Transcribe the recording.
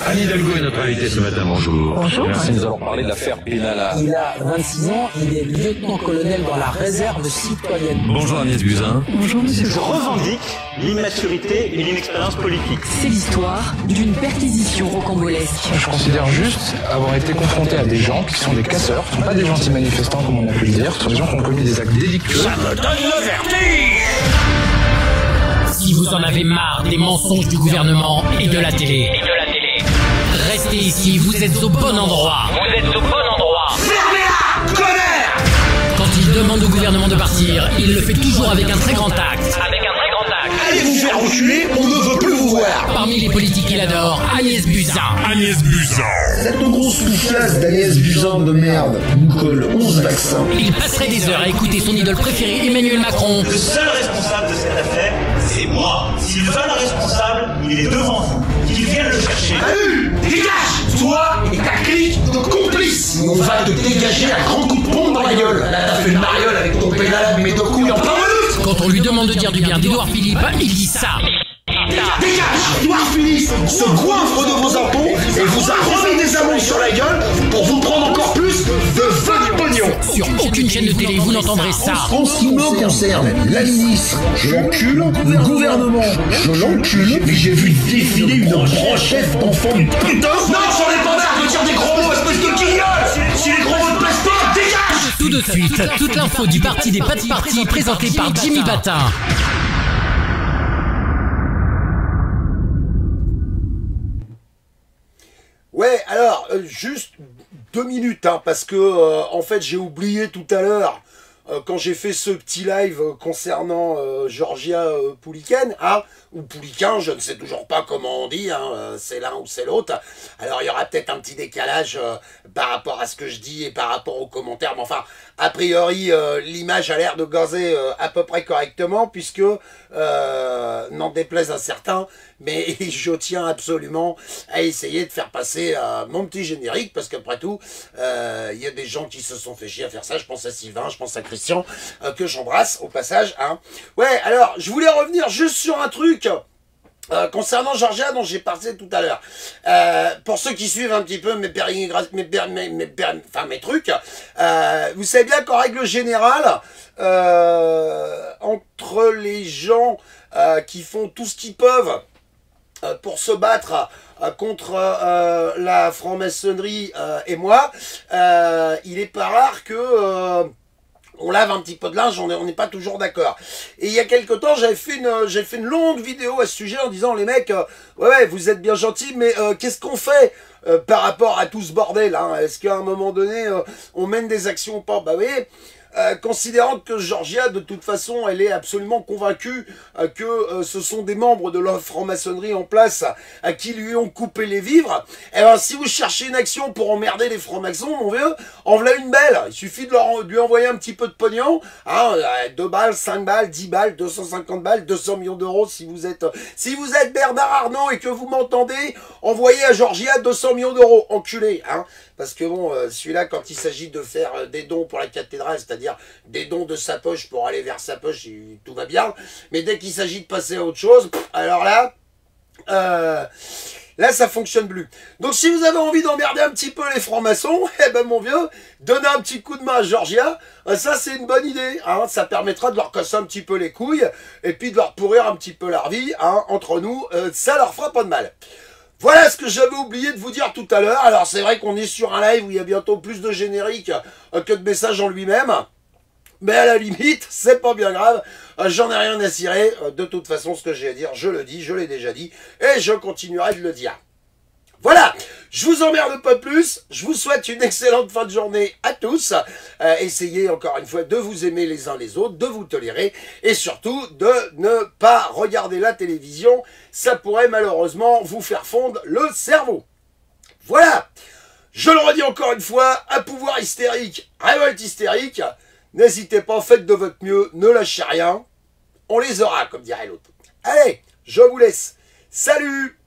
Anne Hidalgo est notre invité ce matin, bonjour. Bonjour. Merci. Nous allons parler de l'affaire Benalla. Il a 26 ans, il est lieutenant-colonel dans la réserve citoyenne. Bonjour Agnès Buzyn. Bonjour monsieur. Je revendique l'immaturité et l'inexpérience politique. C'est l'histoire d'une perquisition rocambolesque. Je considère juste avoir été confronté à des gens qui sont des casseurs, ce ne sont pas des gentils manifestants comme on a pu le dire, ce sont des gens qui ont commis des actes délictueux. Ça me donne le vertige! Si vous en avez marre des mensonges du gouvernement et de la télé, restez ici, vous êtes au bon endroit. Fermez-la, connard! Quand il demande au gouvernement de partir, il le fait toujours avec un très grand acte. Allez vous faire reculer, on ne veut plus vous voir! Parmi les politiques qu'il adore, Agnès Buzyn. Cette grosse poufiasse d'Agnès Buzyn de merde nous colle 11 vaccins. Il passerait des heures à écouter son idole préférée, Emmanuel Macron. Le seul responsable de cette affaire, c'est moi. Si le seul responsable, il est devant vous. Qu'il vienne le chercher. Salut! Dégage! Toi et ta clique de complices! On va te dégager un grand coup de pompe dans la gueule. Là t'as fait une mariole avec ton pédale, mais deux couilles en plein minute. Quand on lui demande de dire du bien d'Édouard Philippe, il dit ça. Dégage! Édouard Philippe se goinfre de vos impôts et vous a remis des amendes sur la gueule pour vous prendre encore plus de votre pognon. Sur aucune chaîne de télé, vous n'entendrez ça. En ce qui me concerne, la ministre, je l'encule, le gouvernement, je l'encule, mais j'ai vu défiler une brochette d'enfants du putain. Non, j'en ai pas marre de dire des gros mots, espèce de guignol. Si les gros mots te plaisent pas, dégage. Tout de suite, toute l'info du parti des pas de parti présentée par Jimmy Batin. Ouais, alors, juste 2 minutes, hein, parce que, en fait, j'ai oublié tout à l'heure, quand j'ai fait ce petit live concernant Georgia Pouliken, hein, ou Pouliken, je ne sais toujours pas comment on dit, hein, c'est l'un ou c'est l'autre. Alors, il y aura peut-être un petit décalage par rapport à ce que je dis et par rapport aux commentaires, mais enfin, a priori, l'image a l'air de gazer à peu près correctement, puisque, n'en déplaise à certains, mais je tiens absolument à essayer de faire passer mon petit générique, parce qu'après tout, il y a des gens qui se sont fait chier à faire ça. Je pense à Sylvain, je pense à Christian, que j'embrasse au passage. Hein. Ouais, alors, je voulais revenir juste sur un truc concernant Georgia dont j'ai parlé tout à l'heure. Pour ceux qui suivent un petit peu mes trucs, vous savez bien qu'en règle générale, entre les gens qui font tout ce qu'ils peuvent pour se battre contre la franc-maçonnerie et moi, il est pas rare que on lave un petit peu de linge, on n'est pas toujours d'accord. Et il y a quelque temps, j'ai fait une longue vidéo à ce sujet en disant, les mecs, ouais, vous êtes bien gentils, mais qu'est-ce qu'on fait par rapport à tout ce bordel, hein? Est-ce qu'à un moment donné, on mène des actions ou pas? Bah oui. Considérant que Georgia, de toute façon, elle est absolument convaincue que ce sont des membres de la franc-maçonnerie en place à qui lui ont coupé les vivres, eh ben, si vous cherchez une action pour emmerder les francs-maçons, mon vieux, en voilà une belle. Il suffit de lui envoyer un petit peu de pognon, hein, 2 balles, 5 balles, 10 balles, 250 balles, 200 millions d'euros si vous êtes Bernard Arnault et que vous m'entendez, envoyez à Georgia 200 millions d'euros, enculé, hein. Parce que bon, celui-là, quand il s'agit de faire des dons pour la cathédrale, c'est-à-dire des dons de sa poche pour aller vers sa poche, tout va bien. Mais dès qu'il s'agit de passer à autre chose, alors là, ça fonctionne plus. Donc si vous avez envie d'emmerder un petit peu les francs-maçons, eh ben mon vieux, donnez un petit coup de main à Georgia, ça c'est une bonne idée, hein, ça permettra de leur casser un petit peu les couilles, et puis de leur pourrir un petit peu leur vie, hein, entre nous, ça leur fera pas de mal. Voilà ce que j'avais oublié de vous dire tout à l'heure. Alors c'est vrai qu'on est sur un live où il y a bientôt plus de générique que de messages en lui-même. Mais à la limite, c'est pas bien grave. J'en ai rien à cirer. De toute façon, ce que j'ai à dire, je le dis, je l'ai déjà dit. Et je continuerai de le dire. Voilà, je vous emmerde pas plus, je vous souhaite une excellente fin de journée à tous. Essayez encore une fois de vous aimer les uns les autres, de vous tolérer et surtout de ne pas regarder la télévision. Ça pourrait malheureusement vous faire fondre le cerveau. Voilà, je le redis encore une fois, à pouvoir hystérique, révolte hystérique. N'hésitez pas, faites de votre mieux, ne lâchez rien. On les aura, comme dirait l'autre. Allez, je vous laisse. Salut!